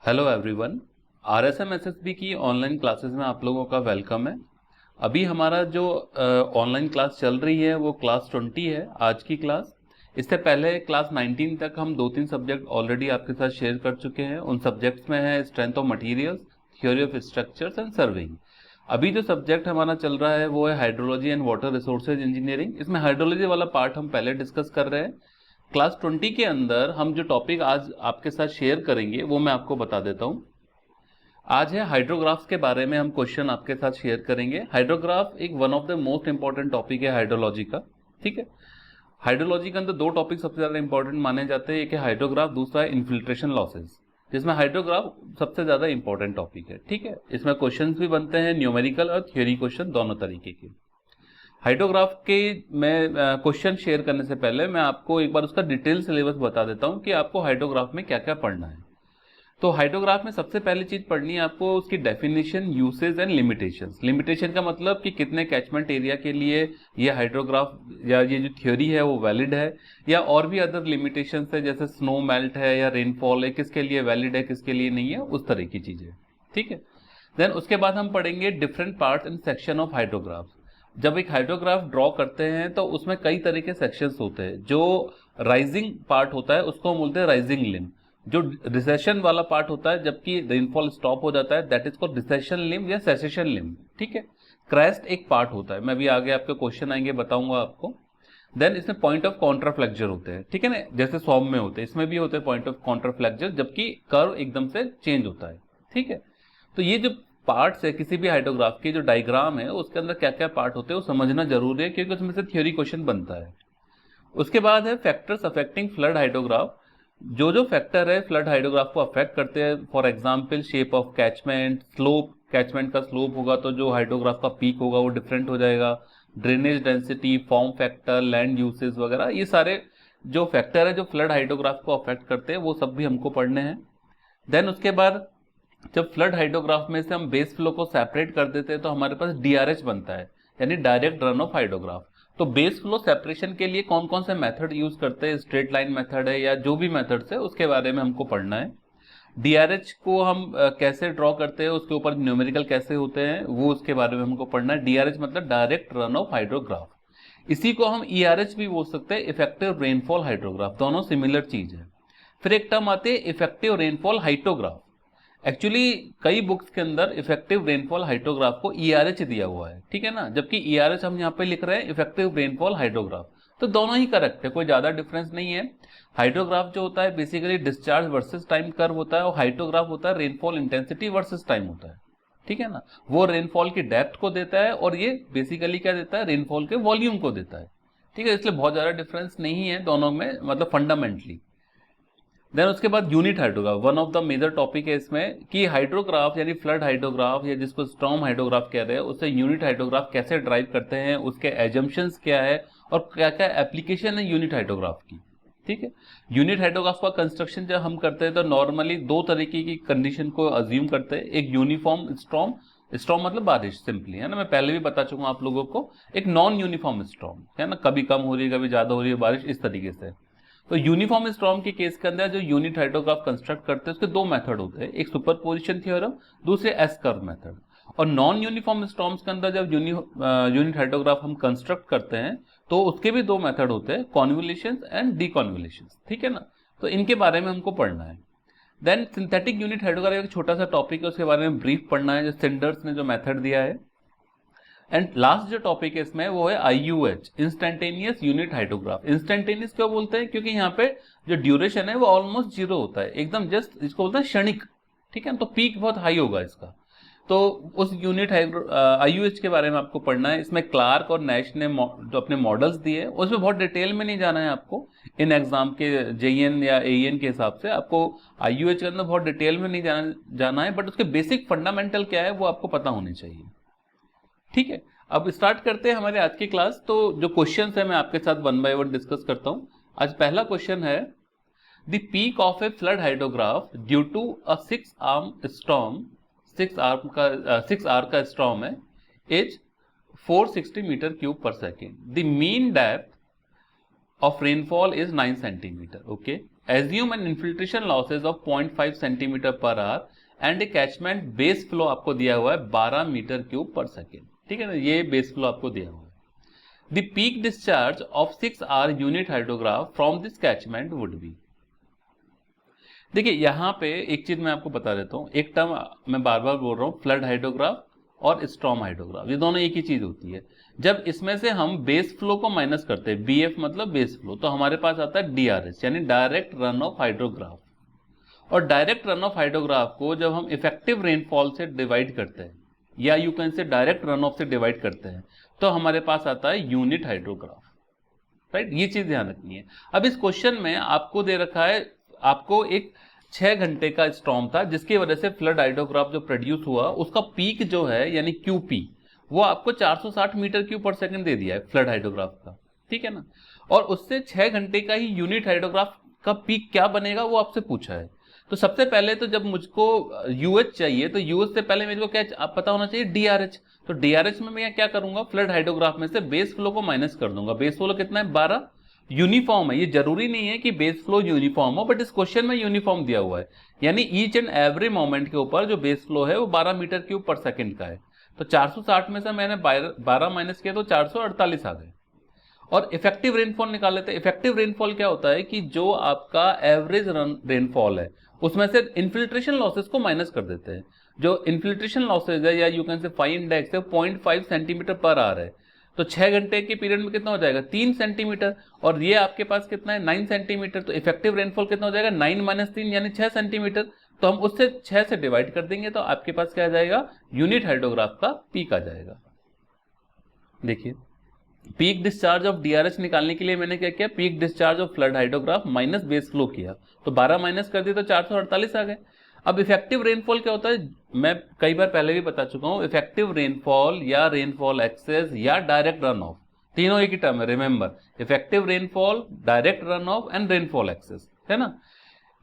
Hello everyone, RSMSSB की online classes में आप लोगों का वेलकम है। अभी हमारा जो ऑनलाइन क्लास चल रही है वो क्लास 20 है आज की क्लास। इससे पहले क्लास 19 तक हम 2-3 सब्जेक्ट ऑलरेडी आपके साथ शेयर कर चुके हैं। उन सब्जेक्ट्स में है strength of materials, theory of structures and surveying. अभी जो सब्जेक्ट हमारा चल रहा है वो है hydrology and water resources engineering. इसमें हाइड्रोलॉजी वाला पार्ट हम पहले डिस्कस कर रहे हैं। क्लास 20 के अंदर हम जो टॉपिक आज आपके साथ शेयर करेंगे वो मैं आपको बता देता हूं। आज है हाइड्रोग्राफ्स के बारे में हम क्वेश्चन आपके साथ शेयर करेंगे। हाइड्रोग्राफ एक one of the most important topic है हाइड्रोलॉजी का। ठीक है, हाइड्रोलॉजी के अंदर दो टॉपिक सबसे ज्यादा इंपॉर्टेंट माने जाते हैं, एक है हाइड्रोग्राफ, दूसरा है इन्फिल्ट्रेशन लॉसेस, जिसमें हाइड्रोग्राफ सबसे ज्यादा इंपॉर्टेंट टॉपिक है। ठीक है, इसमें क्वेश्चन भी बनते हैं, न्यूमेरिकल और थ्योरी क्वेश्चन दोनों तरीके के। हाइड्रोग्राफ के मैं क्वेश्चन शेयर करने से पहले मैं आपको एक बार उसका डिटेल सिलेबस बता देता हूं कि आपको हाइड्रोग्राफ में क्या क्या पढ़ना है। तो हाइड्रोग्राफ में सबसे पहली चीज पढ़नी है आपको उसकी definition, usage and limitations. Limitation का मतलब कि कितने कैचमेंट एरिया के लिए ये हाइड्रोग्राफ या ये जो थ्योरी है वो वैलिड है, या और भी अदर लिमिटेशंस है जैसे स्नो मेल्ट है या रेनफॉल है, किसके लिए वैलिड है किसके लिए नहीं है, उस तरह की चीजें। ठीक है, देन उसके बाद हम पढ़ेंगे different parts and section of hydrograph. जब एक हाइड्रोग्राफ ड्रॉ करते हैं तो उसमें कई तरह के सेक्शंस होते हैं। जो राइजिंग पार्ट होता है उसको हम बोलते हैं राइजिंग लिम। जो रिसेशन वाला पार्ट होता है जबकि रेनफॉल स्टॉप हो जाता है, दैट इज कॉल्ड रिसेशन लिम या सेसेशन लिम। ठीक है, क्रेस्ट एक पार्ट होता है, मैं भी आगे आपके क्वेश्चन आएंगे बताऊंगा आपको। देन इसमें पॉइंट ऑफ कॉन्ट्राफ्लेक्चर होते हैं, ठीक है ना, जैसे सॉम में होते हैं, इसमें भी होते हैं पॉइंट ऑफ कॉन्ट्राफ्लेक्चर, जबकि कर्व एकदम से चेंज होता है। ठीक है, तो ये जो पार्ट्स है किसी भी हाइड्रोग्राफ की, जो डायग्राम है उसके अंदर क्या क्या पार्ट होते हैं वो समझना जरूरी है, क्योंकि उसमें से थ्योरी क्वेश्चन बनता है। उसके बाद है फैक्टर्स अफेक्टिंग फ्लड हाइड्रोग्राफ। जो जो फैक्टर है फ्लड हाइड्रोग्राफ को अफेक्ट करते हैं, for example shape of catchment, slope, catchment का स्लोप होगा तो जो हाइड्रोग्राफ का पीक होगा वो डिफरेंट हो जाएगा, drainage density, form factor, land usage वगैरह, ये सारे जो फैक्टर है जो फ्लड हाइड्रोग्राफ को अफेक्ट करते हैं वो सब भी हमको पढ़ने हैं। देन उसके बाद जब फ्लड हाइड्रोग्राफ में से हम बेस फ्लो को सेपरेट कर देते हैं तो हमारे पास डीआरएच बनता है, यानी डायरेक्ट रन ऑफ हाइड्रोग्राफ। तो बेस फ्लो सेपरेशन के लिए कौन कौन से मेथड यूज करते हैं, स्ट्रेट लाइन मेथड है या जो भी मेथड्स है उसके बारे में हमको पढ़ना है। डीआरएच को हम कैसे ड्रॉ करते हैं, उसके ऊपर न्यूमेरिकल कैसे होते हैं वो उसके बारे में हमको पढ़ना है। डीआरएच मतलब डायरेक्ट रन ऑफ हाइड्रोग्राफ, इसी को हम ईआरएच भी बोल सकते हैं, इफेक्टिव रेनफॉल हाइड्रोग्राफ, दोनों सिमिलर चीज है। फिर एक टर्म आते हैं इफेक्टिव रेनफॉल हाइटोग्राफ। एक्चुअली कई बुक्स के अंदर इफेक्टिव रेनफॉल हाइड्रोग्राफ को ईआरएच दिया हुआ है, ठीक है ना, जबकि ईआरएच हम यहाँ पे लिख रहे हैं इफेक्टिव रेनफॉल हाइड्रोग्राफ। तो दोनों ही करेक्ट है, कोई ज्यादा डिफरेंस नहीं है। हाइड्रोग्राफ जो होता है basically discharge versus time curve होता है, और हाइड्रोग्राफ होता है रेनफॉल इंटेंसिटी वर्सेस टाइम होता है। ठीक है ना, वो रेनफॉल की डेप्थ को देता है और ये बेसिकली क्या देता है, रेनफॉल के वॉल्यूम को देता है। ठीक है, इसलिए बहुत ज्यादा डिफरेंस नहीं है दोनों में, मतलब फंडामेंटली। देन उसके बाद unit hydrograph, one of the major topic है इसमें कि हाइड्रोग्राफ यानी फ्लड हाइड्रोग्राफ या जिसको स्टॉर्म हाइड्रोग्राफ कह रहे हैं उससे यूनिट हाइड्रोग्राफ कैसे ड्राइव करते हैं, उसके एजम्पशंस क्या है और क्या क्या एप्लीकेशन है यूनिट हाइड्रोग्राफ की। ठीक है, यूनिट हाइड्रोग्राफ का कंस्ट्रक्शन जब हम करते हैं तो नॉर्मली दो तरीके की कंडीशन को अज्यूम करते हैं। एक यूनिफॉर्म स्टॉर्म, स्टॉर्म मतलब बारिश सिंपली, है ना, मैं पहले भी बता चुका हूं आप लोगों को। एक नॉन यूनिफॉर्म स्टॉर्म, है ना, कभी कम हो रही है कभी ज्यादा हो रही है बारिश, इस तरीके से। तो यूनिफॉर्म स्टॉर्म के केस के अंदर जो यूनिट हाइड्रोग्राफ कंस्ट्रक्ट करते हैं उसके दो मेथड होते हैं, एक सुपरपोजिशन थ्योरम, दूसरे एस कर्व मेथड। और नॉन यूनिफॉर्म स्टॉर्म्स के अंदर जब यूनिट हाइड्रोग्राफ हम कंस्ट्रक्ट करते हैं तो उसके भी दो मेथड होते हैं, कॉन्वोल्यूशंस एंड डीकॉन्वोल्यूशंस। ठीक है ना, तो इनके बारे में हमको पढ़ना है। देन सिंथेटिक यूनिट हाइड्रोग्राफ एक छोटा सा टॉपिक है, उसके बारे में ब्रीफ पढ़ना है, जो सिंडर्स ने जो मेथड दिया है। एंड लास्ट जो टॉपिक है इसमें वो है आईयूएच, इंस्टेंटेनियस यूनिट हाइड्रोग्राफ। इंस्टेंटेनियस क्यों बोलते हैं, क्योंकि यहाँ पे जो ड्यूरेशन है वो ऑलमोस्ट जीरो होता है, एकदम जस्ट, इसको बोलते हैं क्षणिक। ठीक है, तो पीक बहुत हाई होगा इसका। तो उस यूनिट आईयूएच के बारे में आपको पढ़ना है। इसमें क्लार्क और नैश ने जो अपने मॉडल्स दिए उसमें बहुत डिटेल में नहीं जाना है आपको, इन एग्जाम के जेईएन या एईएन के हिसाब से आपको आईयूएच के अंदर बहुत डिटेल में नहीं जाना है, बट उसके बेसिक फंडामेंटल क्या है वो आपको पता होनी चाहिए। ठीक है, अब स्टार्ट करते हैं हमारे आज की क्लास। तो जो क्वेश्चंस है मैं आपके साथ वन बाय वन डिस्कस करता हूं। आज पहला क्वेश्चन है, the peak of a flood hydrograph due to a 6 hour storm, 6 hour का स्टॉर्म है, is 460 metre cube per second. The mean depth of rainfall is 9 centimetre. Okay, assume an infiltration losses of 0.5 centimetre per hour and a catchment base flow आपको दिया हुआ है 12 metre cube per second, ठीक है ना, ये base flow आपको दिया हुआ है। The peak discharge of 6 hour unit hydrograph from this catchment would be. देखिए यहां पे एक चीज मैं आपको बता देता हूं, एक टर्म मैं बार बार बोल रहा हूं, फ्लड हाइड्रोग्राफ और स्टॉर्म हाइड्रोग्राफ, ये दोनों एक ही चीज होती है। जब इसमें से हम बेस फ्लो को माइनस करते हैं, बीएफ मतलब बेस फ्लो, तो हमारे पास आता है डीआरएस यानी डायरेक्ट रन ऑफ हाइड्रोग्राफ। और डायरेक्ट रन ऑफ हाइड्रोग्राफ को जब हम इफेक्टिव रेनफॉल से डिवाइड करते हैं या यू कैन से डायरेक्ट रन ऑफ से डिवाइड करते हैं, तो हमारे पास आता है यूनिट हाइड्रोग्राफ, राइट। ये चीज ध्यान रखनी है। अब इस क्वेश्चन में आपको दे रखा है, आपको एक 6 घंटे का स्टॉर्म था जिसकी वजह से फ्लड हाइड्रोग्राफ जो प्रोड्यूस हुआ उसका पीक जो है यानी क्यूपी वो आपको 460 मीटर क्यूब पर सेकंड दे दिया है फ्लड हाइड्रोग्राफ का, ठीक है ना। और उससे 6 घंटे का ही यूनिट हाइड्रोग्राफ का पीक क्या बनेगा वो आपसे पूछा है। तो सबसे पहले तो जब मुझको यूएच चाहिए तो यूएच से पहले मेरे को क्या पता होना चाहिए, डीआरएच। तो डीआरएच में मैं क्या करूंगा, फ्लड हाइड्रोग्राफ में से बेस फ्लो को माइनस कर दूंगा। बेस फ्लो कितना है, 12। यूनिफॉर्म है, ये जरूरी नहीं है कि बेस फ्लो यूनिफॉर्म हो, बट इस क्वेश्चन में यूनिफॉर्म दिया हुआ है, यानी ईच एंड एवरी मोमेंट के ऊपर जो बेस फ्लो है वो 12 मीटर क्यूब पर सेकंड का है। तो 460 में से मैंने 12 माइनस किया तो 448 आ गए। और इफेक्टिव रेनफॉल निकाल लेते हैं। इफेक्टिव रेनफॉल क्या होता है कि जो आपका एवरेज रेनफॉल है उसमें से इन्फिल्ट्रेशन लॉसेस को माइनस कर देते हैं। जो इन्फिल्ट्रेशन लॉसेज है या you can say phi index है 0.5 सेंटीमीटर पर आवर है, तो 6 घंटे के पीरियड में कितना हो जाएगा, 3 सेंटीमीटर। और ये आपके पास कितना है, 9 सेंटीमीटर। तो इफेक्टिव रेनफॉल कितना हो जाएगा, 9 माइनस 3 यानी 6 सेंटीमीटर। तो हम उससे 6 से डिवाइड कर देंगे तो आपके पास क्या आ जाएगा, यूनिट हाइड्रोग्राफ का पीक आ जाएगा। देखिए पीक डिस्चार्ज ऑफ डीआरएच निकालने के लिए मैंने क्या किया, peak discharge of flood hydrograph minus base flow किया, तो 12 माइनस कर दिया तो 448 आ गए। अब इफेक्टिव रेनफॉल क्या होता है, मैं कई बार पहले भी बता चुका हूं, इफेक्टिव रेनफॉल या रेनफॉल एक्सेस या डायरेक्ट रन ऑफ, तीनों एक ही टर्म है। Remember, effective rainfall, direct run off and rainfall excess, है ना।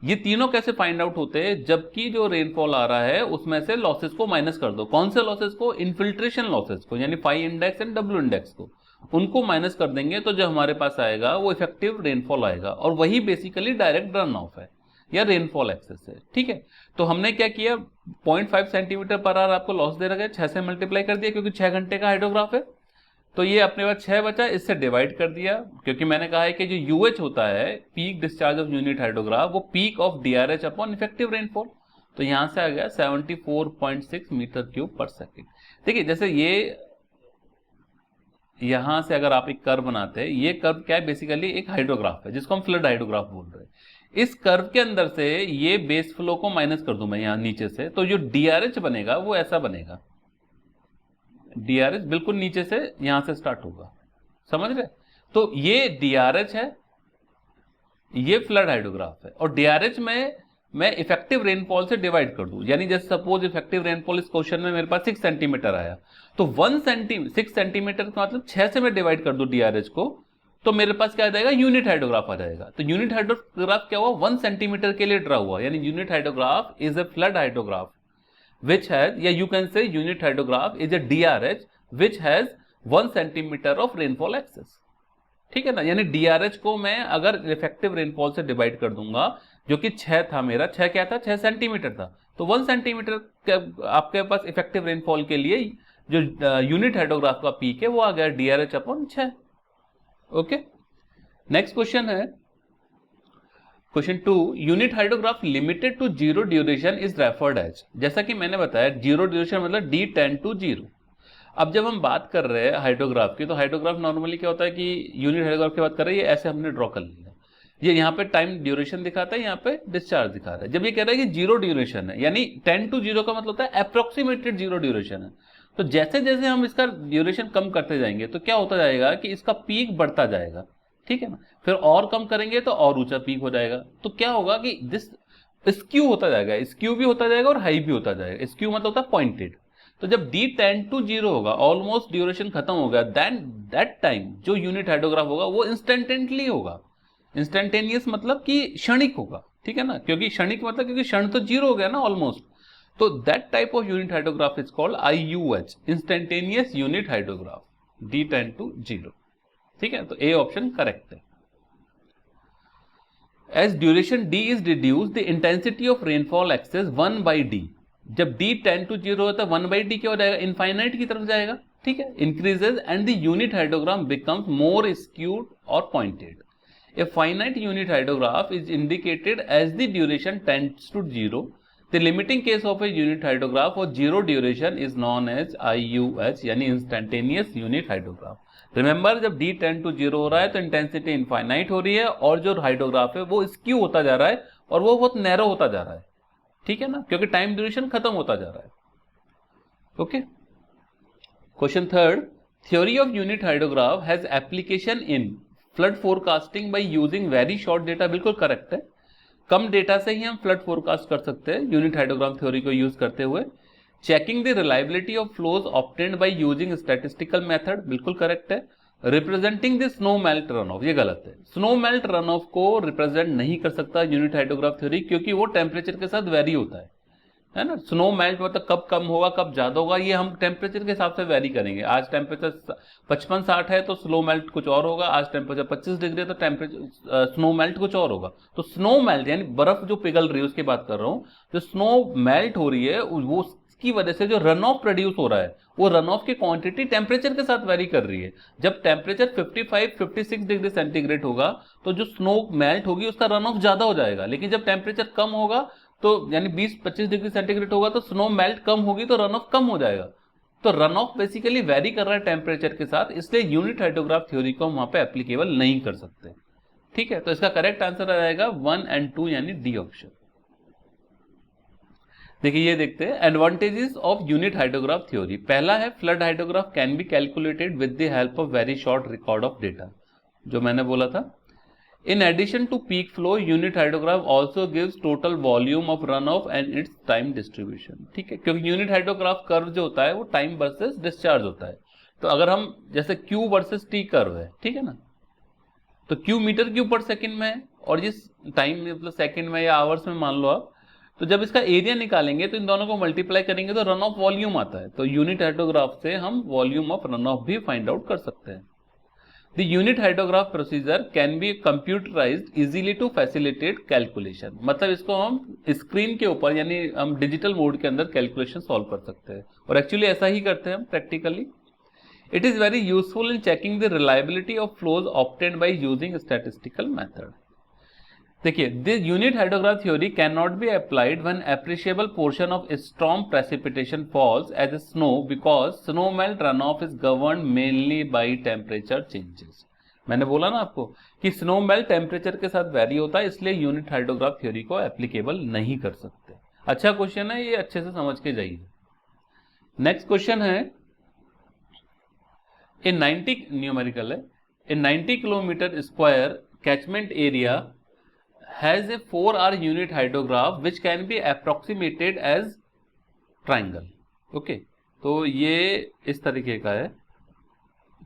ये तीनों कैसे फाइंड आउट होते हैं, जबकि जो रेनफॉल आ रहा है उसमें से लॉसेस को माइनस कर दो। कौन से लॉसेस को, इन्फिल्ट्रेशन लॉसेस को, यानी phi index and W index को, उनको माइनस कर देंगे तो जो हमारे पास आएगा वो इफेक्टिव रेनफॉल आएगा। और वही बेसिकली डायरेक्ट रन ऑफ है या रेनफॉल एक्सेस है, ठीक है। तो हमने क्या किया, 0.5 सेंटीमीटर पर आवर आपको लॉस दे रखा है, 6 से मल्टीप्लाई कर दिया क्योंकि 6 घंटे का हाइड्रोग्राफ है। तो ये अपने पास 6 बचा, इससे डिवाइड कर दिया, क्योंकि मैंने कहा है कि जो यूएच होता है, peak discharge of unit hydrograph, वो peak of DRH upon effective rainfall. तो यहां से आ गया 74.6 मीटर क्यूब पर सेकेंड। देखिए जैसे ये यहां से अगर आप एक कर्व बनाते हैं, ये कर्व क्या है, बेसिकली एक हाइड्रोग्राफ है जिसको हम फ्लड हाइड्रोग्राफ बोल रहे हैं। इस कर्व के अंदर से ये बेस फ्लो को माइनस कर दूं मैं यहां नीचे से, तो जो डीआरएच बनेगा वो ऐसा बनेगा, डीआरएच बिल्कुल नीचे से यहां से स्टार्ट होगा, समझ रहे। तो ये डीआरएच है, ये फ्लड हाइड्रोग्राफ है, और डीआरएच में मैं इफेक्टिव रेनफॉल से डिवाइड कर दूं, यानी जैसे सपोज इफेक्टिव रेनफॉल इस क्वेश्चन में मेरे पास 6 सेंटीमीटर आया, तो 6 सेंटीमीटर का मतलब 6 से मैं डिवाइड कर दूं डीआरएच को, तो मेरे पास क्या आ जाएगा, यूनिट हाइड्रोग्राफ आ जाएगा। तो यूनिट हाइड्रोग्राफ क्या हुआ, 1 सेंटीमीटर के लिए ड्रा हुआ, यानी unit hydrograph is a flood hydrograph which has, या you can say unit hydrograph is a DRH which has 1 centimetre of rainfall excess, ठीक है ना। यानी डीआरएच को मैं अगर इफेक्टिव रेनफॉल से डिवाइड कर दूंगा, जो कि 6 था मेरा, 6 क्या था, 6 सेंटीमीटर था, तो 1 सेंटीमीटर आपके पास इफेक्टिव रेनफॉल के लिए जो यूनिट हाइड्रोग्राफ का पीक है वो आ गया DRH upon 6। Okay, next question है question 2, unit hydrograph limited to 0 duration is referred as. जैसा कि मैंने बताया 0 ड्यूरेशन मतलब D टेंड टू 0। अब जब हम बात कर रहे हैं हाइड्रोग्राफ की, तो हाइड्रोग्राफ नॉर्मली क्या होता है कि यूनिट हाइड्रोग्राफ की बात कर रहे हैं, ये ऐसे हमने ड्रॉ कर लिया, ये यहाँ पे टाइम ड्यूरेशन दिखाता है, यहाँ पे डिस्चार्ज दिखा रहा है। जब ये कह रहा है कि 0 ड्यूरेशन है, यानी 10 to 0 का मतलब होता है अप्रोक्सीमेटेड 0 ड्यूरेशन है। तो जैसे जैसे हम इसका ड्यूरेशन कम करते जाएंगे तो क्या होता जाएगा कि इसका पीक बढ़ता जाएगा, ठीक है ना। फिर और कम करेंगे तो और ऊंचा पीक हो जाएगा। तो क्या होगा कि दिस स्क्यू होता जाएगा, स्क्यू भी होता जाएगा और हाई भी होता जाएगा। स्क्यू मतलब होता है पॉइंटेड। तो जब D टेंड टू 0 होगा, ऑलमोस्ट ड्यूरेशन खत्म हो गया, देन दैट टाइम जो यूनिट हाइड्रोग्राफ होगा वो इंस्टेंटेनियसली होगा। इंस्टेंटेनियस मतलब कि क्षणिक होगा, ठीक है ना, क्योंकि क्षणिक मतलब क्योंकि क्षण तो 0 हो गया ना ऑलमोस्ट। तो that type of unit hydrograph is called IUH, instantaneous unit hydrograph, D tend to 0, ठीक है। तो ए ऑप्शन करेक्ट है। As duration D is reduce the intensity of rainfall excess 1/d। जब d टेंड टू 0 होता है 1/d क्या हो जाएगा, इनफाइनाइट की तरफ जाएगा, ठीक है, increases and the unit hydrograph becomes more skewed और pointed. A finite unit hydrograph is indicated as the duration tends to 0. The limiting case of a unit hydrograph or zero duration is known as IUH, यानी instantaneous unit hydrograph. Remember, जब d tend to 0 हो रहा है तो intensity infinite हो रही है और जो हाइड्रोग्राफ है वो स्क्यू होता जा रहा है और वो बहुत नैरो होता जा रहा है, ठीक है ना, क्योंकि टाइम ड्यूरेशन खत्म होता जा रहा है। Okay, question third, theory of unit hydrograph has application in flood forecasting by using very short data. बिल्कुल करेक्ट है, कम डेटा से ही हम फ्लड फोरकास्ट कर सकते हैं यूनिट हाइड्रोग्राम थ्योरी को यूज करते हुए। Checking the reliability of flows obtained by using statistical method, बिल्कुल करेक्ट है। Representing the snow melt run of, ये गलत है, स्नो मेल्ट रन ऑफ को रिप्रेजेंट नहीं कर सकता यूनिट हाइड्रोग्राफ थ्योरी, क्योंकि वो टेम्परेचर के साथ वेरी होता है ना। स्नो मेल्ट मतलब कब कम होगा कब ज्यादा होगा ये हम टेम्परेचर के हिसाब से वेरी करेंगे। आज टेम्परेचर 55-60 है तो स्नो मेल्ट कुछ और होगा, आज टेम्परेचर 25 डिग्री है तो टेम्परेचर स्नो मेल्ट कुछ और होगा। तो स्नो मेल्ट यानी बर्फ जो पिघल रही है उसकी बात कर रहा हूं, जो स्नो मेल्ट हो रही है वो उसकी वजह से जो रन ऑफ प्रोड्यूस हो रहा है वो रन ऑफ की क्वांटिटी टेम्परेचर के साथ वेरी कर रही है। जब टेम्परेचर 55-56 डिग्री सेंटीग्रेड होगा तो जो स्नो मेल्ट होगी उसका रन ऑफ ज्यादा हो जाएगा, लेकिन जब टेम्परेचर कम होगा तो यानी 20-25 डिग्री सेंटीग्रेड होगा तो स्नो मेल्ट कम होगी तो रन ऑफ कम हो जाएगा। तो रन ऑफ बेसिकली वेरी कर रहा है टेम्परेचर के साथ, इसलिए यूनिट हाइड्रोग्राफ थ्योरी को हम वहां पे एप्लीकेबल नहीं कर सकते, ठीक है। तो इसका करेक्ट आंसर आ जाएगा 1 और 2 यानी डी ऑप्शन। देखिए ये देखते हैं advantages of unit hydrograph theory. पहला है flood hydrograph can be calculated with the help of very short record of data, जो मैंने बोला था। In addition to peak flow, unit hydrograph also gives total volume of runoff and its time distribution, ठीक है, क्योंकि unit hydrograph curve जो होता है वो टाइम वर्सेस डिस्चार्ज होता है। तो अगर हम जैसे Q वर्सेस T कर्व है, ठीक है ना, तो Q metre cube per second में है और ये टाइम मतलब सेकंड में या आवर्स में मान लो आप, तो जब इसका एरिया निकालेंगे तो इन दोनों को मल्टीप्लाई करेंगे तो रन ऑफ वॉल्यूम आता है। तो यूनिट हाइड्रोग्राफ से हम वॉल्यूम ऑफ रन ऑफ भी फाइंड आउट कर सकते हैं। The unit hydrograph procedure can be computerized easily to facilitate calculation, मतलब इसको हम स्क्रीन के ऊपर यानी हम डिजिटल मोड के अंदर कैलकुलेशन सॉल्व कर सकते हैं और एक्चुअली ऐसा ही करते हैं हम practically. It is very useful in checking the reliability of flows obtained by using statistical method. देखिए, the unit hydrograph theory cannot be applied when appreciable portion of storm precipitation falls as snow because snow melt runoff is governed mainly by temperature changes. मैंने बोला ना आपको कि snow melt temperature के साथ very होता है, इसलिए यूनिट हाइड्रोग्राफ थ्योरी को एप्लीकेबल नहीं कर सकते। अच्छा क्वेश्चन है, ये अच्छे से समझ के जाइए। नेक्स्ट क्वेश्चन है, इन 90 न्यूमेरिकल है, इन 90 kilometre square catchment area has a 4R unit hydrograph which can be approximated as triangle. Okay, तो ये इस तरीके का है,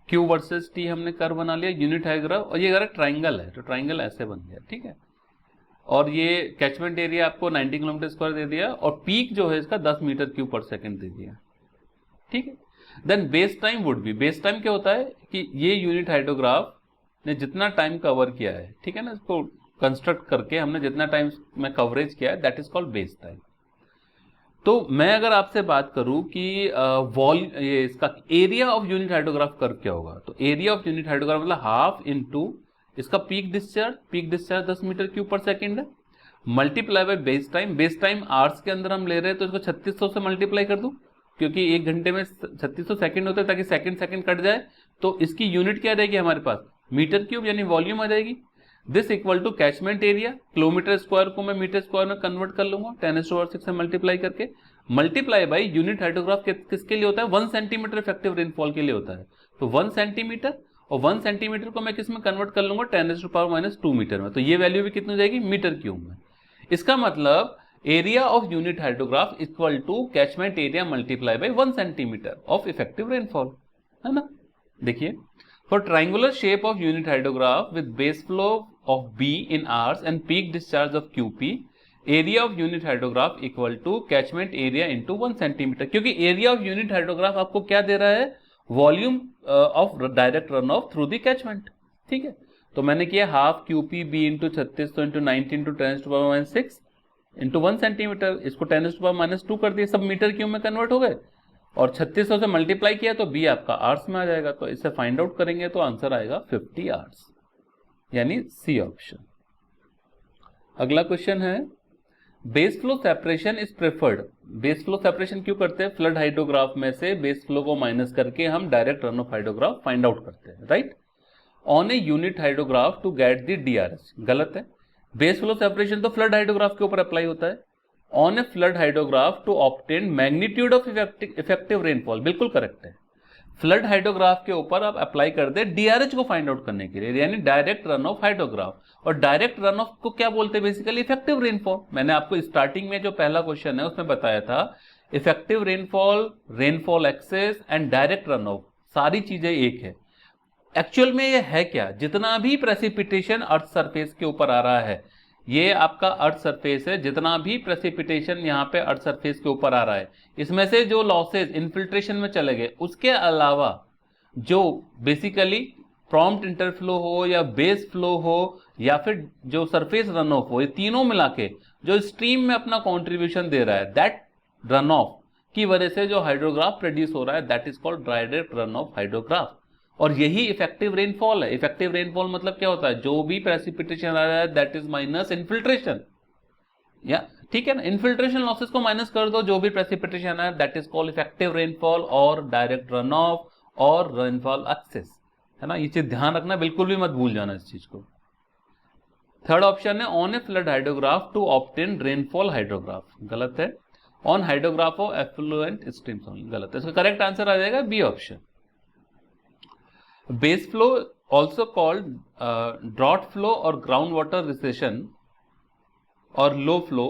Q वर्सेस T हमने कर्व बना लिया यूनिट हाइड्रोग्राफ और ये अगर ट्राइंगल है तो ट्राइंगल ऐसे बन गया, ठीक है। और ये कैचमेंट एरिया आपको 90 किलोमीटर स्क्वायर दे दिया और पीक जो है इसका 10 मीटर क्यूब पर सेकंड दे दिया, ठीक है। Then base time would be, base time क्या होता है कि ये यूनिट हाइड्रोग्राफ ने जितना टाइम कवर किया है, ठीक है ना, इसको कंस्ट्रक्ट करके हमने जितना टाइम में कवरेज किया है that is called base time. तो मैं अगर आपसे बात करूं कि ये इसका area of unit hydrograph curve क्या होगा, तो एरिया ऑफ यूनिट हाइड्रोग्राफ मतलब हाफ इनटू इसका peak discharge 10 metre cube per second है, multiply by base time hours के अंदर हम ले रहे हैं तो इसको 3600 से मल्टीप्लाई कर दूं, क्योंकि एक घंटे में 3600 सेकंड होते हैं ताकि सेकंड कट जाए, तो इसकी यूनिट क्या रहेगी हमारे पास, मीटर क्यूब यानी वॉल्यूम आ जाएगी। This equal to catchment area, kilometre square को मैं मीटर स्क्वायर में कन्वर्ट कर लूंगा 10⁻⁶ से मल्टीप्लाई करके, मल्टीप्लाई बाई यूनिट हाइड्रोग्राफ किसके लिए होता है, 1 सेंटीमीटर इफेक्टिव रेनफॉल के लिए होता है। तो 1 सेंटीमीटर और 1 सेंटीमीटर को मैं किस में कन्वर्ट कर लूंगा 10⁻² मीटर में, तो ये वैल्यू भी कितनी हो जाएगी मीटर क्यूब में। इसका मतलब area of unit hydrograph equal to catchment area multiply by 1 centimetre of effective rainfall, है ना। देखिए, for triangular shape of unit hydrograph with base flow of B in hours and peak discharge of QP, area of unit hydrograph equal to catchment area into 1 centimeter, क्योंकि area of unit hydrograph आपको क्या दे रहा है, volume of direct run off through the catchment, ठीक है। तो मैंने किया half QP B into 36 into 90 into 10⁻⁶ into 1 centimetre, इसको 10⁻² कर दिया, सब मीटर क्यूब में कन्वर्ट हो गए, और 3600 से मल्टीप्लाई किया तो बी आपका आवर्स में आ जाएगा, तो इसे फाइंड आउट करेंगे तो आंसर आएगा 50 आवर्स, यानी सी ऑप्शन। अगला क्वेश्चन है base flow separation is preferred. Base flow separation क्यों करते हैं? फ्लड हाइड्रोग्राफ में से बेस फ्लो को माइनस करके हम direct run off hydrograph find out करते हैं, right, on a unit hydrograph to get the DRH. गलत है, बेस फ्लो सेपरेशन तो फ्लड हाइड्रोग्राफ के ऊपर अप्लाई होता है। On a flood hydrograph to obtain magnitude of effective rainfall, बिल्कुल करेक्ट है। फ्लड हाइड्रोग्राफ के ऊपर आप अप्लाई कर दे डीआरएच को फाइंड आउट करने के लिए, यानी डायरेक्ट रन ऑफ हाइड्रोग्राफ। और डायरेक्ट रन ऑफ को क्या बोलते हैं? Basically effective rainfall. मैंने आपको स्टार्टिंग में जो पहला क्वेश्चन है उसमें बताया था effective rainfall, rainfall excess and direct run off, सारी चीजें एक है। एक्चुअल में ये है क्या? जितना भी प्रेसिपिटेशन अर्थ सरफेस के ऊपर आ रहा है, ये आपका अर्थ सरफेस है, जितना भी प्रेसिपिटेशन यहाँ पे अर्थ सरफेस के ऊपर आ रहा है, इसमें से जो लॉसेज इन्फिल्ट्रेशन में चले गए, उसके अलावा जो बेसिकली प्रॉम्प्ट इंटरफ्लो हो या बेस फ्लो हो या फिर जो सरफेस रन ऑफ हो, ये तीनों मिला के जो स्ट्रीम में अपना कॉन्ट्रीब्यूशन दे रहा है, दैट रन ऑफ की वजह से जो हाइड्रोग्राफ प्रोड्यूस हो रहा है, that is called direct run off hydrograph. और यही इफेक्टिव रेनफॉल है। इफेक्टिव रेनफॉल मतलब क्या होता है? जो भी प्रेसिपिटेशन आ रहा है दैट इज माइनस इन्फिल्ट्रेशन, या ठीक है ना, इन्फिल्ट्रेशन लॉसेस को माइनस कर दो, जो भी प्रेसिपिटेशन है that is called effective rainfall और डायरेक्ट रन ऑफ और रेनफॉल एक्सेस, है ना। ये चीज ध्यान रखना, बिल्कुल भी मत भूल जाना इस चीज को। थर्ड ऑप्शन है on a flood hydrograph to obtain rainfall hydrograph, गलत है। On hydrograph of effluent streams only, गलत है। इसका करेक्ट आंसर आ जाएगा B option. Base flow, also called drought flow or groundwater recession or low flow,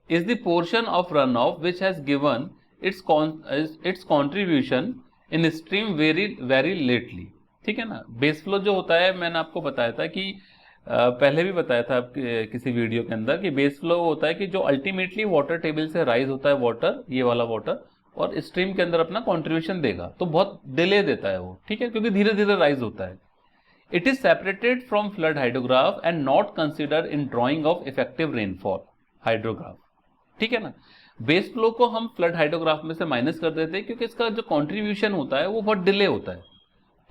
is the portion of runoff which has given its contribution in stream very lately। ठीक है ना। Base flow जो होता है, मैंने आपको बताया था कि पहले भी बताया था किसी वीडियो के अंदर कि बेस फ्लो होता है कि जो अल्टीमेटली वाटर टेबल से राइज होता है वाटर, ये वाला वाटर, और स्ट्रीम के अंदर अपना कंट्रीब्यूशन देगा, तो बहुत डिले देता है वो, ठीक है, क्योंकि धीरे धीरे राइज होता है। It is separated from flood hydrograph and not considered in drawing of effective rainfall hydrograph, ठीक है ना। बेस फ्लो को हम फ्लड हाइड्रोग्राफ में से माइनस कर देते हैं क्योंकि इसका जो कंट्रीब्यूशन होता है वो बहुत डिले होता है,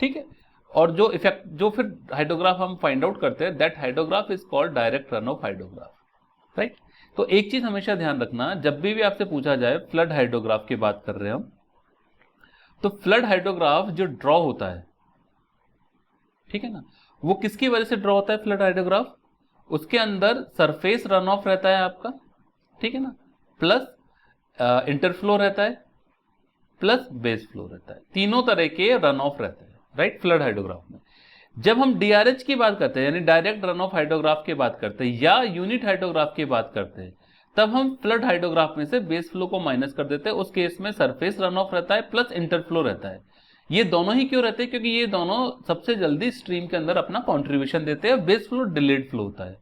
ठीक है। और जो फिर हाइड्रोग्राफ हम फाइंड आउट करते हैं, that hydrograph is called direct run off hydrograph, right. तो एक चीज हमेशा ध्यान रखना, जब भी आपसे पूछा जाए फ्लड हाइड्रोग्राफ की बात कर रहे हैं हम, तो फ्लड हाइड्रोग्राफ जो ड्रॉ होता है, ठीक है ना, वो किसकी वजह से ड्रॉ होता है? फ्लड हाइड्रोग्राफ, उसके अंदर सरफेस रन ऑफ रहता है आपका, ठीक है ना, प्लस इंटरफ्लो रहता है, प्लस बेस फ्लो रहता है, तीनों तरह के रन ऑफ रहते हैं, राइट, फ्लड हाइड्रोग्राफ में। जब हम डीआरएच की बात करते हैं, यानी डायरेक्ट रन ऑफ हाइड्रोग्राफ की बात करते हैं, या यूनिट हाइड्रोग्राफ की बात करते हैं, तब हम फ्लड हाइड्रोग्राफ में से बेस फ्लो को माइनस कर देते हैं। उस केस में सरफेस रन ऑफ रहता है प्लस इंटरफ्लो रहता है। ये दोनों ही क्यों रहते हैं? क्योंकि ये दोनों सबसे जल्दी स्ट्रीम के अंदर अपना कॉन्ट्रीब्यूशन देते हैं। बेस फ्लो डिलेड फ्लो होता है।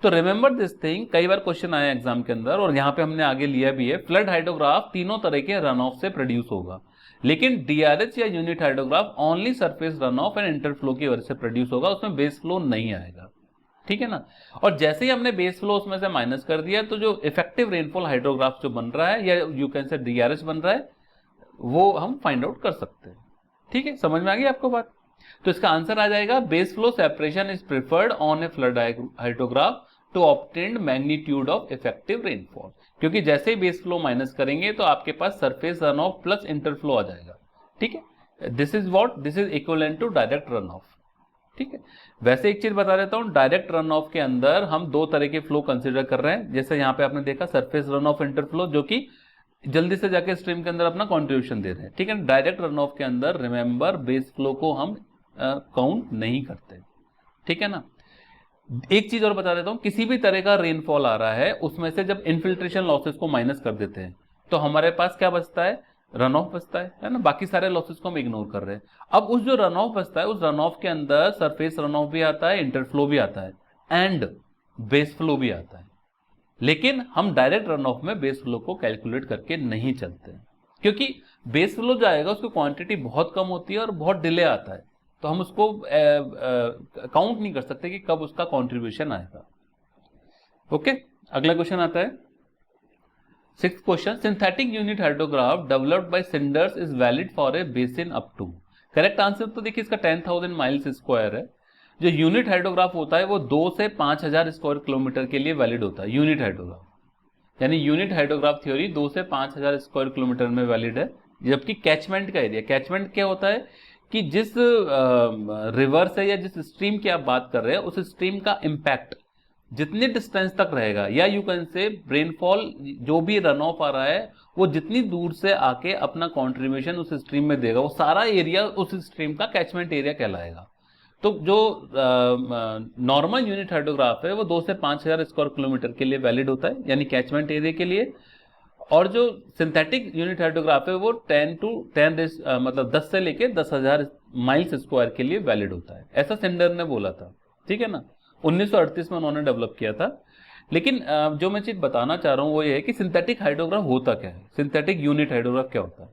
तो रिमेंबर दिस थिंग, कई बार क्वेश्चन आया एग्जाम के अंदर, और यहाँ पे हमने आगे लिया भी है, फ्लड हाइड्रोग्राफ तीनों तरह के रन ऑफ से प्रोड्यूस होगा, लेकिन डीआरएच या unit hydrograph only surface run off and interflow की वजह से प्रोड्यूस होगा, उसमें बेस फ्लो नहीं आएगा, ठीक है ना। और जैसे ही हमने बेस फ्लो उसमें से माइनस कर दिया, तो जो इफेक्टिव रेनफॉल हाइड्रोग्राफ जो बन रहा है, या यू कैन से डीआरएच बन रहा है, वो हम फाइंड आउट कर सकते हैं, ठीक है। समझ में आ गई आपको बात? तो इसका आंसर आ जाएगा base flow separation is preferred on a flood hydrograph to obtain magnitude of effective rainfall, क्योंकि जैसे ही बेस फ्लो माइनस करेंगे तो आपके पास surface run off plus interflow आ जाएगा, ठीक है। This is equivalent to direct run off, ठीक है। वैसे एक चीज बता देता हूं, डायरेक्ट रन ऑफ के अंदर हम दो तरह के फ्लो कंसिडर कर रहे हैं। जैसे यहाँ पे आपने देखा सरफेस रन ऑफ, इंटरफ्लो, जो कि जल्दी से जाके स्ट्रीम के अंदर अपना कॉन्ट्रीब्यूशन दे रहे हैं, ठीक है। डायरेक्ट रन ऑफ के अंदर रिमेंबर बेस फ्लो को हम काउंट नहीं करते, ठीक है ना। एक चीज और बता देता हूं, किसी भी तरह का रेनफॉल आ रहा है, उसमें से जब इन्फिल्ट्रेशन लॉसेस को माइनस कर देते हैं तो हमारे पास क्या बचता है? रन ऑफ बचता है ना। बाकी सारे लॉसेस को हम इग्नोर कर रहे हैं। अब उस जो रन ऑफ बचता है, उस रन ऑफ के अंदर सरफेस रन ऑफ भी आता है, इंटरफ्लो भी आता है एंड बेस फ्लो भी आता है, लेकिन हम डायरेक्ट रन ऑफ में बेस फ्लो को कैलकुलेट करके नहीं चलते, क्योंकि बेस फ्लो जो आएगा उसकी क्वांटिटी बहुत कम होती है और बहुत डिले आता है, तो हम उसको काउंट नहीं कर सकते कि कब उसका कॉन्ट्रीब्यूशन आएगा। ओके, अगला क्वेश्चन आता है, 6th question, synthetic unit hydrograph developed by Snyder's is valid for a basin up to. Correct answer तो देखिए इसका 10,000 माइल्स स्क्वायर है। जो यूनिट हाइड्रोग्राफ होता है वो 2 से 5,000 स्क्वायर किलोमीटर के लिए वैलिड होता है यूनिट हाइड्रोग्राफ, यानी यूनिट हाइड्रोग्राफ थ्योरी 2 से 5,000 स्क्वायर किलोमीटर में वैलिड है। जबकि कैचमेंट का एरिया, कैचमेंट क्या होता है कि जिस रिवर से या जिस स्ट्रीम की आप बात कर रहे हैं उस स्ट्रीम का इंपैक्ट जितने डिस्टेंस तक रहेगा, या यू कैन से रेनफॉल जो भी रन ऑफ आ रहा है वो जितनी दूर से आके अपना कंट्रीब्यूशन उस स्ट्रीम में देगा, वो सारा एरिया उस स्ट्रीम का कैचमेंट एरिया कहलाएगा। तो जो नॉर्मल यूनिट हाइड्रोग्राफ है वो 2 से 5,000 स्क्वायर किलोमीटर के लिए वैलिड होता है, यानी कैचमेंट एरिया के लिए। और जो सिंथेटिक यूनिट हाइड्रोग्राफ है वो 10 से लेके 10,000 माइल्स स्क्वायर के लिए वैलिड होता है, ऐसा सेंडर ने बोला था। ठीक है ना, 1938 में उन्होंने डेवलप किया था। लेकिन जो मैं चीज बताना चाह रहा हूं वो ये है कि सिंथेटिक हाइड्रोग्राफ होता क्या है, सिंथेटिक यूनिट हाइड्रोग्राफ क्या होता है।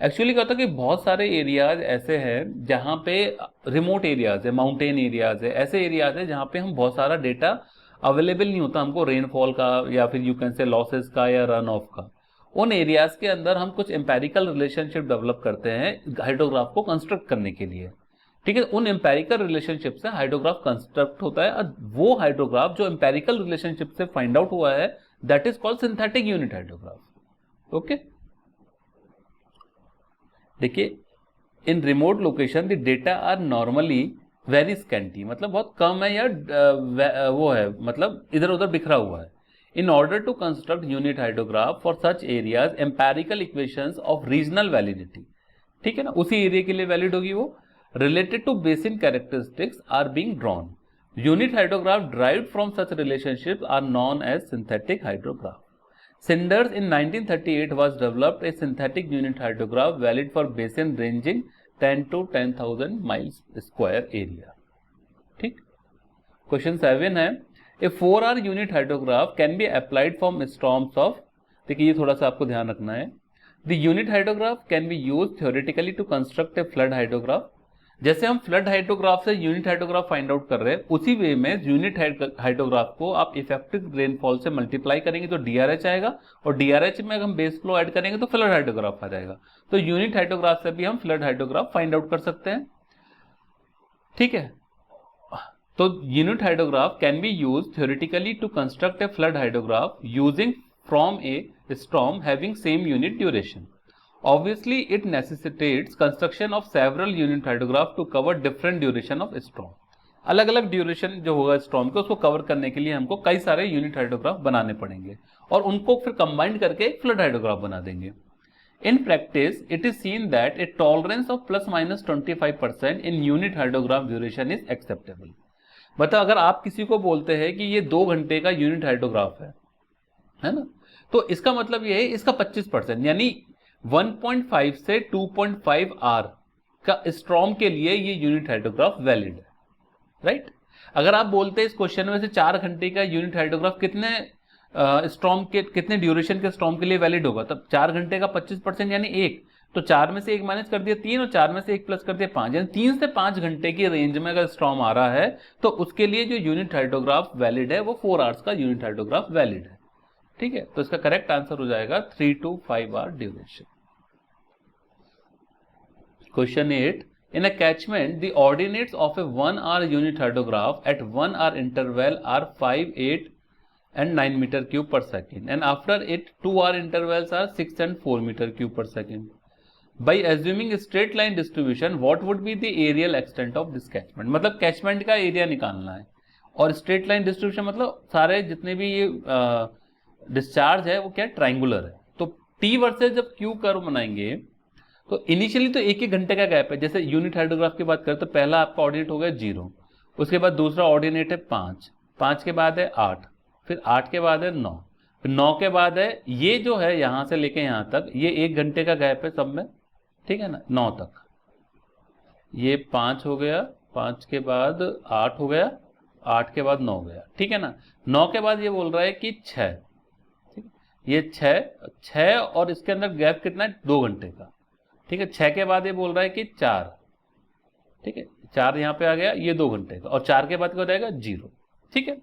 एक्चुअली क्या होता है कि बहुत सारे एरियाज ऐसे हैं जहां पे रिमोट एरियाज है, माउंटेन एरियाज है, ऐसे एरियाज है जहां पे हम बहुत सारा डेटा अवेलेबल नहीं होता हमको रेनफॉल का या फिर यू कैन से लॉसेस का या रन ऑफ का। उन एरियाज के अंदर हम कुछ एम्पेरिकल रिलेशनशिप डेवलप करते हैं हाइड्रोग्राफ को कंस्ट्रक्ट करने के लिए। ठीक है, उन एम्पेरिकल रिलेशनशिप से हाइड्रोग्राफ कंस्ट्रक्ट होता है, और वो हाइड्रोग्राफ जो एम्पेरिकल रिलेशनशिप से फाइंड आउट हुआ है that is called synthetic unit hydrograph. Okay, देखिए in remote location the data are normally very scanty, मतलब बहुत कम है या वो है मतलब इधर उधर बिखरा हुआ है। In order to construct unit hydrograph for such areas empirical equations of regional validity, ठीक है ना, उसी एरिया के लिए वैलिड होगी वो, related to basin characteristics are being drawn. Unit hydrograph derived from such relationships are known as synthetic hydrograph. Sinders in 1938 was developed a synthetic unit hydrograph valid for basin ranging 10 to 10,000 miles square area. ठीक, question 7 है, a 4R unit hydrograph can be applied from storms of, देखिए ये थोड़ा सा आपको ध्यान रखना है, the unit hydrograph can be used theoretically to construct a flood hydrograph. जैसे हम फ्लड हाइड्रोग्राफ से यूनिट हाइड्रोग्राफ फाइंड आउट कर रहे हैं उसी वे में यूनिट हाइड्रोग्राफ को आप इफेक्टिव रेनफॉल से मल्टीप्लाई करेंगे तो डीआरएच आएगा, और डीआरएच में अगर हम बेस फ्लो ऐड करेंगे तो फ्लड हाइड्रोग्राफ आ जाएगा। तो यूनिट हाइड्रोग्राफ से भी हम फ्लड हाइड्रोग्राफ फाइंड आउट कर सकते हैं। ठीक है, तो unit hydrograph can be use theoretically to construct a flood hydrograph using from a storm having same unit duration. Obviously, it necessitates construction of several unit hydrograph to cover different duration of storm. अलग अलग duration जो होगा storm के उसको cover करने के लिए हमको कई सारे यूनिट हाइड्रोग्राफ बनाने पड़ेंगे और उनको फिर कंबाइन करके एक फ्लड हाइड्रोग्राफ बना देंगे। In practice, it is seen that a tolerance of ±25% in unit hydrograph duration is acceptable. मतलब अगर आप किसी को बोलते हैं कि ये 2 घंटे का यूनिट हाइड्रोग्राफ है ना, तो इसका मतलब ये है इसका 25% यानी 1.5 से 2.5 आर का स्ट्रॉम के लिए ये यूनिट हाइड्रोग्राफ वैलिड है, राइट। अगर आप बोलते हैं इस क्वेश्चन में से 4 घंटे का यूनिट हाइड्रोग्राफ कितने स्ट्रॉम के कितने ड्यूरेशन के स्ट्रॉम के लिए वैलिड होगा, तब 4 घंटे का 25% यानी 1, तो 4 में से 1 माइनस कर दिया 3 और 4 में से 1 प्लस कर दिया 5, यानी 3 से 5 घंटे की रेंज में अगर स्ट्रॉम आ रहा है तो उसके लिए जो यूनिट हाइड्रोग्राफ वैलिड है वो 4 आवर्स का यूनिट हाइड्रोग्राफ वैलिड है। ठीक है, तो इसका करेक्ट आंसर हो जाएगा 3 to 5 hour duration. Question 8. In a catchment, the ordinates of a 1R unit hydrograph at 1R interval are 5, 8 and 9 meter cube per second, and after it 2R intervals are 6 and 4 meter cube per second. By assuming a straight line distribution, what would be the areal extent of this catchment? मतलब catchment का area निकालना है और straight line distribution मतलब सारे जितने भी ये डिस्चार्ज है वो क्या ट्राइंगुलर है। तो टी वर्सेस जब क्यू कर्व बनाएंगे तो इनिशियली तो 1-1 घंटे का गैप है। जैसे यूनिट हाइड्रोग्राफ की बात करें तो पहला आपका ऑर्डिनेट हो गया 0, उसके बाद दूसरा ऑर्डिनेट है 5, 5 के बाद है 8, फिर 8 के बाद है 9, फिर 9 के बाद है ये जो है यहां से लेके यहां तक ये 1 घंटे का गैप है सब में, ठीक है ना, 9 तक। ये 5 हो गया, 5 के बाद 8 हो गया, 8 के बाद 9 गया, ठीक है ना। 9 के बाद ये बोल रहा है कि 6, ठीक, ये 6 और इसके अंदर गैप कितना है 2 घंटे का, ठीक है। 6 के बाद ये बोल रहा है कि 4, ठीक है, 4 यहाँ पे आ गया, ये 2 घंटे का, और 4 के बाद क्या हो जाएगा 0। ठीक है,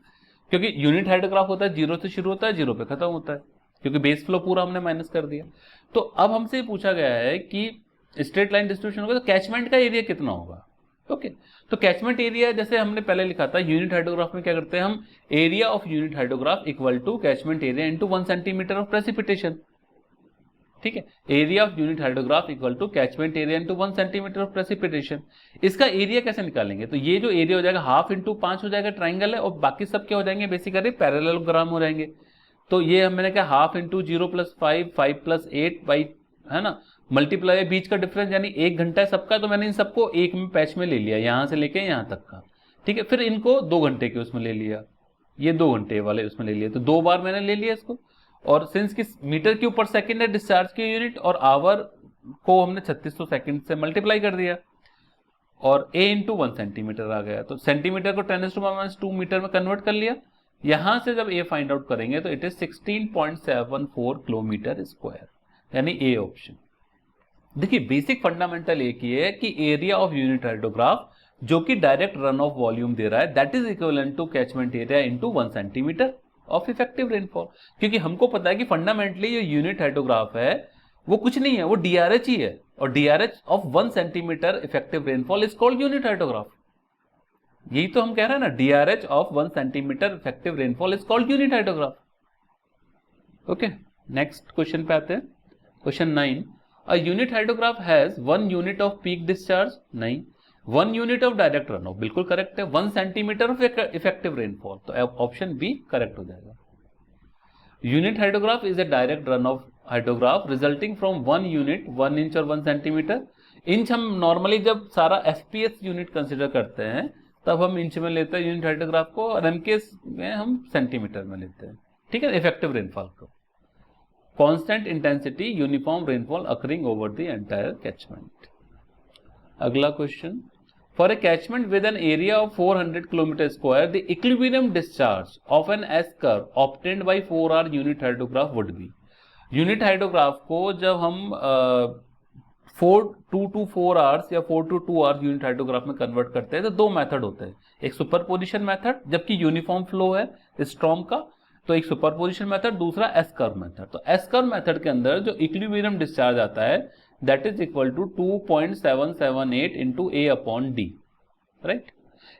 क्योंकि यूनिट हाइड्रोग्राफ होता है 0 से शुरू होता है 0 पे खत्म होता है, क्योंकि बेस फ्लो पूरा हमने माइनस कर दिया। तो अब हमसे पूछा गया है कि स्ट्रेट लाइन डिस्ट्रीब्यूशन होगा तो कैचमेंट का एरिया कितना होगा। ओके, तो कैचमेंट एरिया जैसे हमने पहले लिखा था यूनिट हाइड्रोग्राफ में क्या करते हैं हम, area of unit hydrograph equal to catchment area into 1 centimetre of precipitation. ठीक है, area of unit hydrograph equal to catchment area into 1 centimetre of precipitation. इसका एरिया कैसे निकालेंगे, तो ये जो एरिया हो जाएगा हाफ इंटू 5 हो जाएगा, ट्राइंगल है, और बाकी सब क्या हो जाएंगे बेसिकली पैरेललोग्राम हो जाएंगे। तो ये मैंने कहा हाफ इंटू 0 + 5, 5 + 8 बाई, है ना, मल्टीप्लाई बीच का डिफरेंस यानी 1 घंटा है सबका, तो मैंने इन सबको एक में पैच में ले लिया, यहां से लेके यहां तक का। ठीक है, फिर इनको 2 घंटे के उसमें ले लिया, ये 2 घंटे वाले उसमें ले लिया, तो 2 बार मैंने ले लिया इसको। और सिंस की मीटर क्यूब पर सेकंड है डिस्चार्ज की यूनिट, और आवर को हमने 3600 सेकंड से मल्टीप्लाई कर दिया, और a इंटू 1 सेंटीमीटर आ गया, तो सेंटीमीटर को 10⁻²मीटर में कन्वर्ट कर लिया। यहां से जब a फाइंड आउट करेंगे तो इट इज 16.74 किलोमीटर स्क्वायर, यानी ए ऑप्शन। देखिए बेसिक फंडामेंटल एक ही है कि एरिया ऑफ यूनिट हाइड्रोग्राफ जो कि डायरेक्ट रन ऑफ वॉल्यूम दे रहा है that is equivalent to catchment area into 1 centimetre of effective rainfall. क्योंकि हमको पता है कि फंडामेंटली ये यूनिट हाइड्रोग्राफ है वो कुछ नहीं है, वो डीआरएच ही है, और DRH of 1 centimetre effective rainfall is called unit hydrograph. यही तो हम कह रहे हैं ना, DRH of 1 centimetre effective rainfall is called unit hydrograph. Okay, next question पे आते हैं, question 9। A unit hydrograph has 1 unit of peak discharge, नहीं, 1 unit of direct runoff, बिल्कुल करेक्ट है, 1 सेंटीमीटर ऑफ इफेक्टिव रेनफॉल, तो ऑप्शन बी करेक्ट हो जाएगा। Unit hydrograph is a direct run off hydrograph resulting from 1 unit, 1 inch और 1 centimetre. Inch हम normally जब सारा एफपीएस यूनिट कंसिडर करते हैं तब हम इंच में लेते हैं यूनिट हाइड्रोग्राफ को, और एमकेएस में हम सेंटीमीटर में लेते हैं। ठीक है, इफेक्टिव रेनफॉल को। Constant intensity, uniform rainfall occurring over the entire catchment. अगला question, for a catchment with an area of 400 km square, the equilibrium discharge of an S curve obtained by 4R unit hydrograph would be। Unit hydrograph को जब हम 2 to 4 hours या 4 to 2 hours unit hydrograph में convert करते हैं तो 2 method होते हैं, एक सुपरपोजिशन मेथड जबकि यूनिफॉर्म फ्लो है स्टॉर्म का, तो एक सुपरपोजिशन मेथड, दूसरा एस कर्व मेथड। तो एस कर्व मेथड के अंदर जो इक्विलिब्रियम डिस्चार्ज आता है that is equal to 2.778 into A upon D, right.